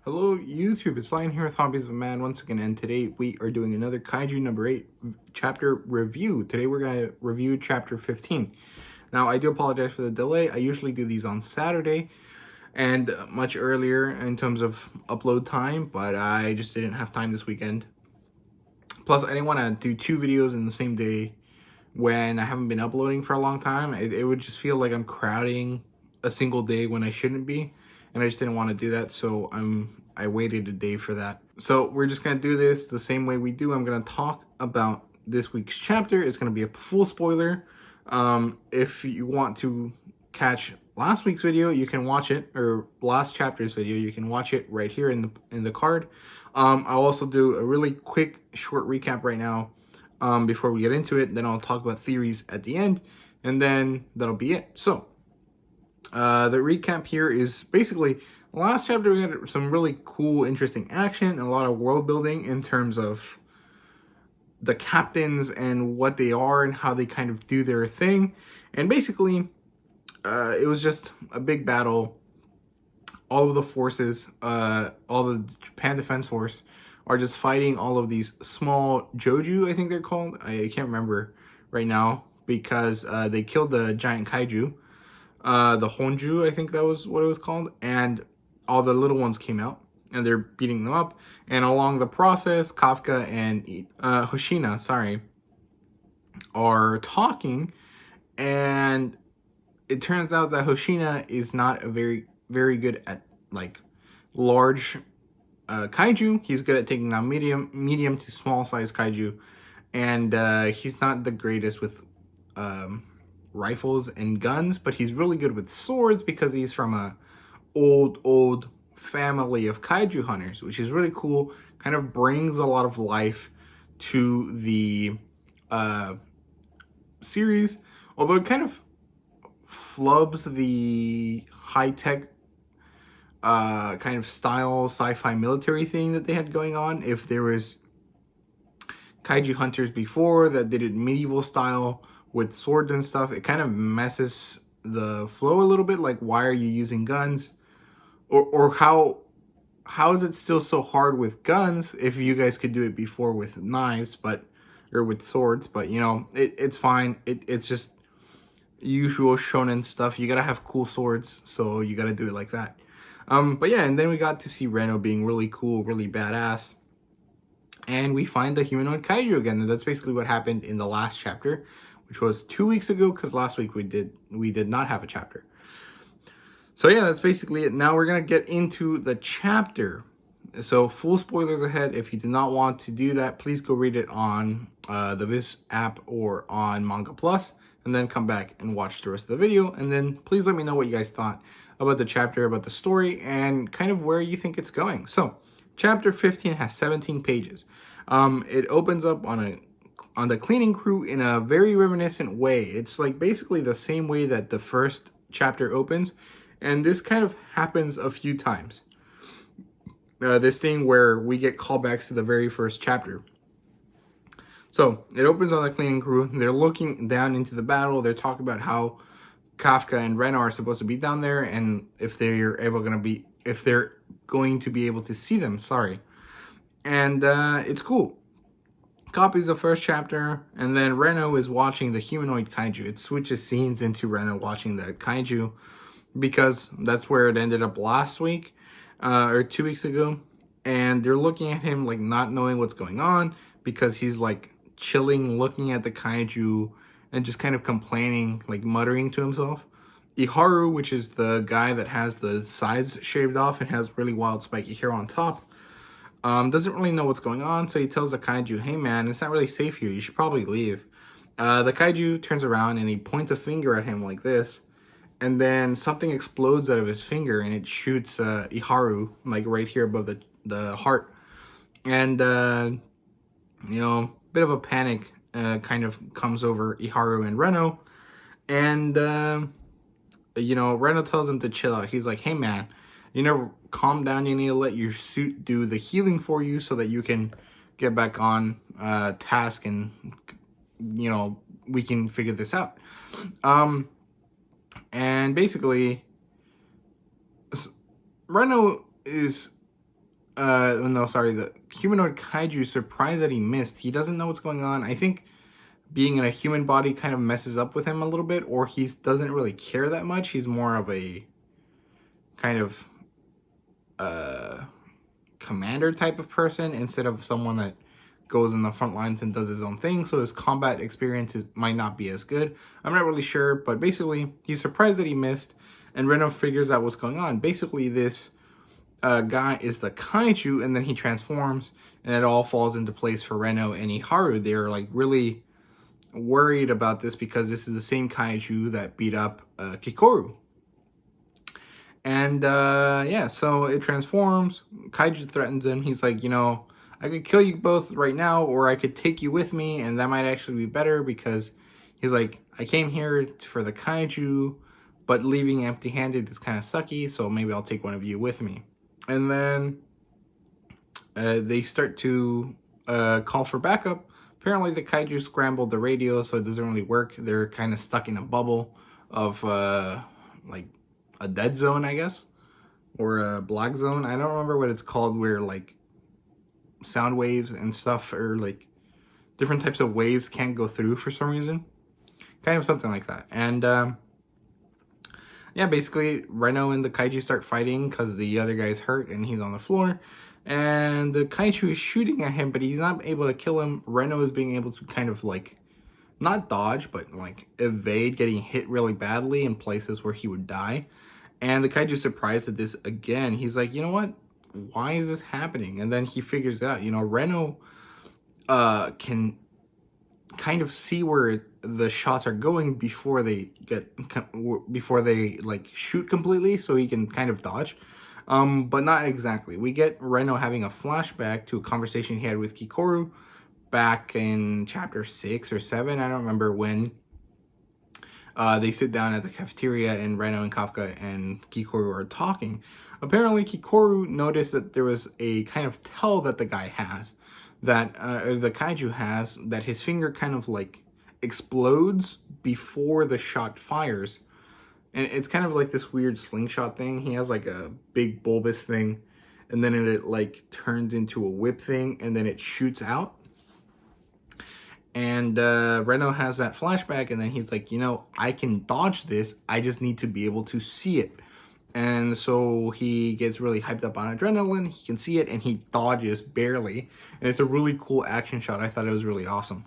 Hello YouTube, it's Lion here with Hobbies of a Man once again, and today we are doing another Kaiju number 8 chapter review. Today we're going to review chapter 15. Now I do apologize for the delay. I usually do these on Saturday and much earlier in terms of upload time, but I just didn't have time this weekend. Plus I didn't want to do 2 videos in the same day when I haven't been uploading for a long time. It would just feel like I'm crowding a single day when I shouldn't be. And I just didn't want to do that, so I waited a day for that. So we're just gonna do this the same way we do. I'm gonna talk about this week's chapter. It's gonna be a full spoiler. If you want to catch last week's video, you can watch it, or last chapter's video, you can watch it right here in the card. I'll also do a really quick, short recap right now before we get into it. Then I'll talk about theories at the end, and then that'll be it. So. The recap here is basically last chapter we had some really cool, interesting action and a lot of world building in terms of the captains and what they are and how they kind of do their thing. And basically, it was just a big battle. All of the forces, all the Japan Defense Force are just fighting all of these small Joju, I think they're called. I can't remember right now because they killed the giant Kaiju. The Honju, I think that was what it was called, and all the little ones came out, and they're beating them up, and along the process, Kafka and Hoshina, are talking, and it turns out that Hoshina is not a very good at, like, large kaiju. He's good at taking down medium to small size kaiju, and he's not the greatest with, rifles and guns, but he's really good with swords because he's from a old family of kaiju hunters, which is really cool. Kind of brings a lot of life to the series, although it kind of flubs the high-tech kind of style sci-fi military thing that they had going on. If there was kaiju hunters before that did it medieval style with swords and stuff, it kind of messes the flow a little bit. Like, why are you using guns? Or how is it still so hard with guns if you guys could do it before with knives, or with swords? But, you know, it's fine. It's just usual shonen stuff. You gotta have cool swords, so you gotta do it like that. But yeah, and then we got to see Reno being really cool, really badass. And we find the humanoid kaiju again. And that's basically what happened in the last chapter, which was 2 weeks ago, because last week we did not have a chapter. So yeah, that's basically it. Now we're going to get into the chapter. So full spoilers ahead. If you do not want to do that, please go read it on the Viz app or on Manga Plus, and then come back and watch the rest of the video. And then please let me know what you guys thought about the chapter, about the story, and kind of where you think it's going. So chapter 15 has 17 pages. It opens up on the cleaning crew in a very reminiscent way. It's like basically the same way that the first chapter opens, and this kind of happens a few times. This thing where we get callbacks to the very first chapter. So it opens on the cleaning crew. They're looking down into the battle. They're talking about how Kafka and Reno are supposed to be down there, and if they're going to be able to see them. And it's cool. Copies the first chapter, and then Reno is watching the humanoid kaiju. It switches scenes into Reno watching the kaiju because that's where it ended up last week, or 2 weeks ago. And they're looking at him like not knowing what's going on because he's like chilling, looking at the kaiju and just kind of complaining, like muttering to himself. Iharu, which is the guy that has the sides shaved off and has really wild spiky hair on top, doesn't really know what's going on, so he tells the kaiju, hey man, it's not really safe here, you should probably leave. The kaiju turns around and he points a finger at him like this, and then something explodes out of his finger and it shoots Iharu, like right here above the heart. And, you know, bit of a panic kind of comes over Iharu and Reno. And, you know, Reno tells him to chill out. He's like, hey man, you know, calm down. You need to let your suit do the healing for you so that you can get back on task and, you know, we can figure this out. And basically, Reno is no, sorry, the humanoid kaiju is surprised that he missed. He doesn't know what's going on. I think being in a human body kind of messes up with him a little bit, or he doesn't really care that much. He's more of a kind of commander type of person instead of someone that goes in the front lines and does his own thing, so his combat experience might not be as good. I'm not really sure, but basically he's surprised that he missed, and Reno figures out what's going on. Basically this guy is the kaiju, and then he transforms, and it all falls into place for Reno and Iharu. They're like really worried about this because this is the same kaiju that beat up Kikoru. And yeah, so it transforms. Kaiju threatens him. He's like, you know, I could kill you both right now, or I could take you with me, and that might actually be better, because he's like, I came here for the kaiju, but leaving empty-handed is kind of sucky, so maybe I'll take one of you with me. And then they start to call for backup. Apparently the kaiju scrambled the radio, so it doesn't really work. They're kind of stuck in a bubble of like a dead zone, I guess, or a black zone. I don't remember what it's called, where like sound waves and stuff, or like different types of waves can't go through for some reason. Kind of something like that. And yeah, basically Reno and the kaiju start fighting because the other guy's hurt and he's on the floor. And the kaiju is shooting at him, but he's not able to kill him. Reno is being able to kind of like, not dodge, but like evade getting hit really badly in places where he would die. And the kaiju's surprised at this again. He's like, you know what? Why is this happening? And then he figures it out. You know, Reno can kind of see where the shots are going before they like shoot completely, so he can kind of dodge. But not exactly. We get Reno having a flashback to a conversation he had with Kikoru back in chapter 6 or 7. I don't remember when. They sit down at the cafeteria, and Reno and Kafka and Kikoru are talking. Apparently, Kikoru noticed that there was a kind of tell that the guy has, that the kaiju has, that his finger kind of like explodes before the shot fires. And it's kind of like this weird slingshot thing. He has like a big bulbous thing, and then it like turns into a whip thing, and then it shoots out. And Reno has that flashback, and then he's like, you know, I can dodge this. I just need to be able to see it. And so he gets really hyped up on adrenaline. He can see it, and he dodges barely. And it's a really cool action shot. I thought it was really awesome.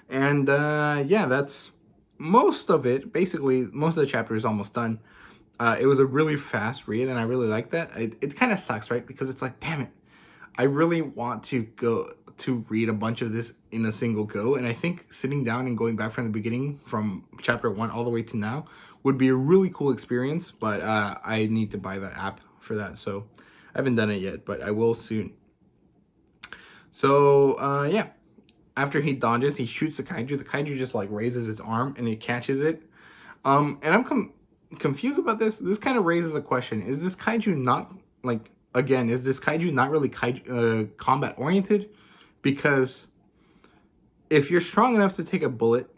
And yeah, that's most of it. Basically, most of the chapter is almost done. It was a really fast read, and I really like that. It kind of sucks, right? Because it's like, damn it, I really want to go to read a bunch of this in a single go, and I think sitting down and going back from the beginning, from chapter 1 all the way to now, would be a really cool experience. But I need to buy the app for that, so I haven't done it yet, but I will soon. So yeah, after he dodges, he shoots the kaiju. The kaiju just like raises its arm and it catches it. And I'm confused about this. This kind of raises a question: is this kaiju not like, again, is this kaiju not really combat oriented? Because if you're strong enough to take a bullet,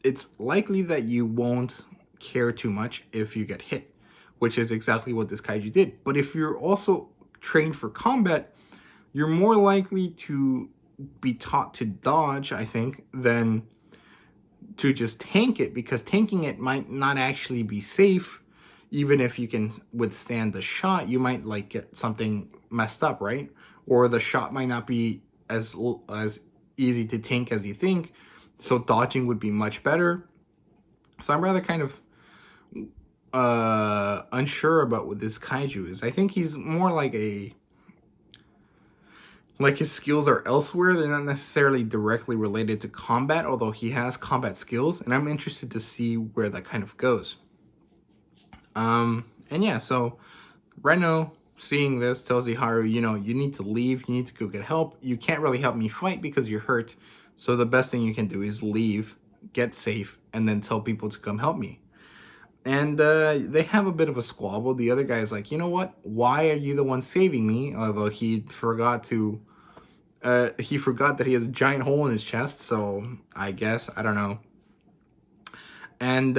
it's likely that you won't care too much if you get hit, which is exactly what this kaiju did. But if you're also trained for combat, you're more likely to be taught to dodge, I think, than to just tank it, because tanking it might not actually be safe. Even if you can withstand the shot, you might like get something messed up, right? Or the shot might not be as easy to tank as you think, so dodging would be much better. So I'm rather kind of unsure about what this kaiju is. I think he's more like his skills are elsewhere. They're not necessarily directly related to combat, although he has combat skills, and I'm interested to see where that kind of goes. And yeah, so Reno, seeing this, tells Iharu, you know, you need to leave, you need to go get help. You can't really help me fight because you're hurt, so the best thing you can do is leave, get safe, and then tell people to come help me. And they have a bit of a squabble. The other guy is like, you know what? Why are you the one saving me? Although he forgot that he has a giant hole in his chest, so I guess, I don't know. And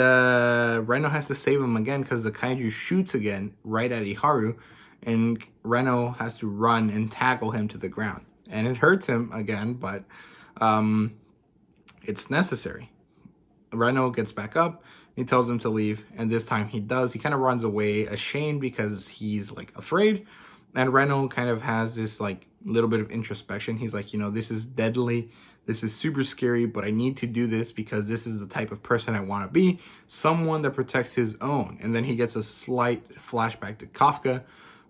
Reno has to save him again because the kaiju shoots again right at Iharu. and Reno has to run and tackle him to the ground. And it hurts him again, but it's necessary. Reno gets back up, he tells him to leave, and this time he does. He kind of runs away ashamed because he's like afraid. And Reno kind of has this like little bit of introspection. He's like, you know, this is deadly. This is super scary, but I need to do this because this is the type of person I want to be. Someone that protects his own. And then he gets a slight flashback to Kafka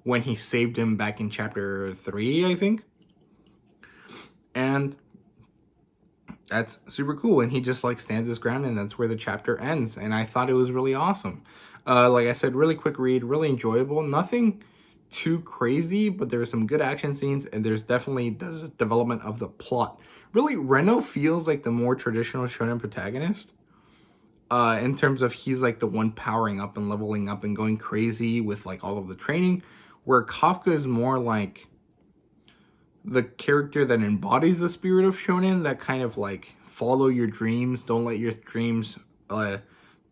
when he saved him back in chapter 3, I think. And that's super cool. And he just like stands his ground, and that's where the chapter ends. And I thought it was really awesome. Like I said, really quick read, really enjoyable. Nothing too crazy, but there's some good action scenes, and there's definitely the development of the plot. Really, Reno feels like the more traditional shonen protagonist in terms of he's like the one powering up and leveling up and going crazy with like all of the training, where Kafka is more like the character that embodies the spirit of shonen, that kind of like follow your dreams, don't let your dreams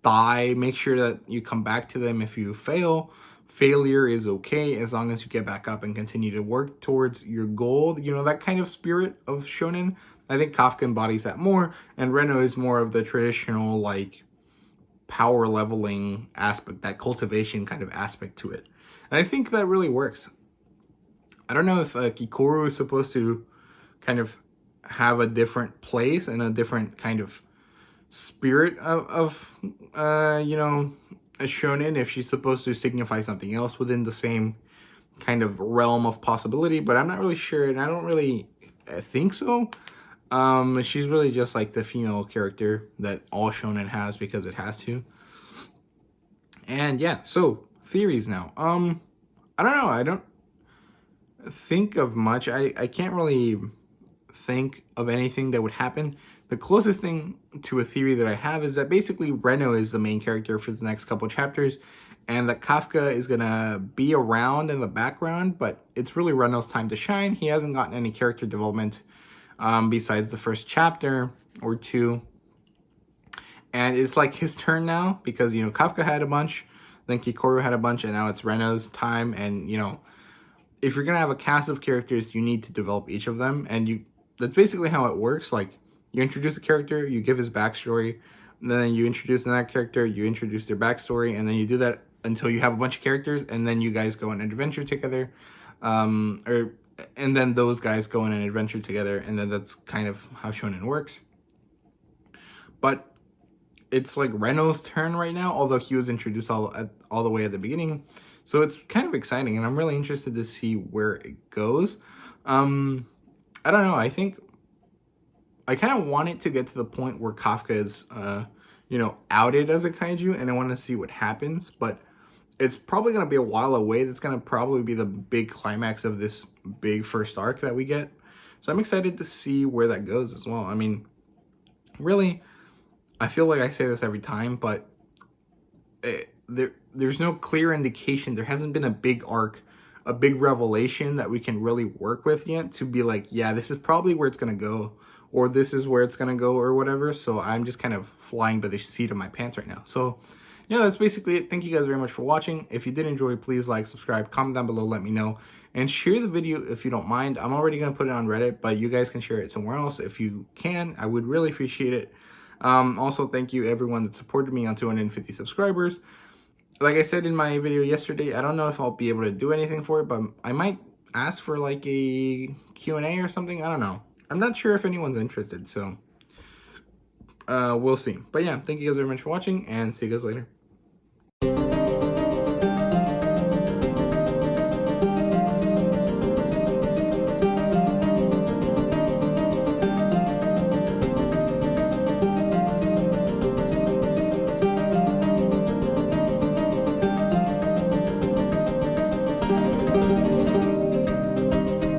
die, make sure that you come back to them if you fail. Failure is okay as long as you get back up and continue to work towards your goal. You know, that kind of spirit of shonen. I think Kafka embodies that more, and Reno is more of the traditional like power leveling aspect, that cultivation kind of aspect to it. And I think that really works. I don't know if Kikoru is supposed to kind of have a different place and a different kind of spirit of you know, a shonen, if she's supposed to signify something else within the same kind of realm of possibility, but I'm not really sure, and I don't really think so. She's really just like the female character that all shonen has because it has to. And yeah, so theories now. I don't know, I don't think of much. I can't really think of anything that would happen. The closest thing to a theory that I have is that basically Reno is the main character for the next couple chapters, and that Kafka is gonna be around in the background, but it's really Reno's time to shine. He hasn't gotten any character development besides the first chapter or two, and it's like his turn now because, you know, Kafka had a bunch, then Kikoru had a bunch, and now it's Reno's time. And, you know, if you're gonna have a cast of characters, you need to develop each of them, and that's basically how it works. Like, you introduce a character, you give his backstory, and then you introduce another character, you introduce their backstory, and then you do that until you have a bunch of characters, and then you guys go on an adventure together, and then those guys go on an adventure together, and then that's kind of how shonen works. But it's like Reno's turn right now, although he was introduced all the way at the beginning, so it's kind of exciting, and I'm really interested to see where it goes. I don't know, I think I kind of want it to get to the point where Kafka is, you know, outed as a kaiju, and I want to see what happens, but it's probably going to be a while away. That's going to probably be the big climax of this big first arc that we get. So I'm excited to see where that goes as well. I mean, really, I feel like I say this every time, but there's no clear indication. There hasn't been a big arc, a big revelation that we can really work with yet to be like, yeah, this is probably where it's going to go, or this is where it's going to go, or whatever. So I'm just kind of flying by the seat of my pants right now. So yeah, that's basically it. Thank you guys very much for watching. If you did enjoy, please like, subscribe, comment down below, let me know, and share the video if you don't mind. I'm already going to put it on Reddit, but you guys can share it somewhere else if you can. I would really appreciate it. Also, thank you everyone that supported me on 250 subscribers. Like I said in my video yesterday, I don't know if I'll be able to do anything for it, but I might ask for like a Q&A or something. I don't know. I'm not sure if anyone's interested, so we'll see. But yeah, thank you guys very much for watching, and see you guys later.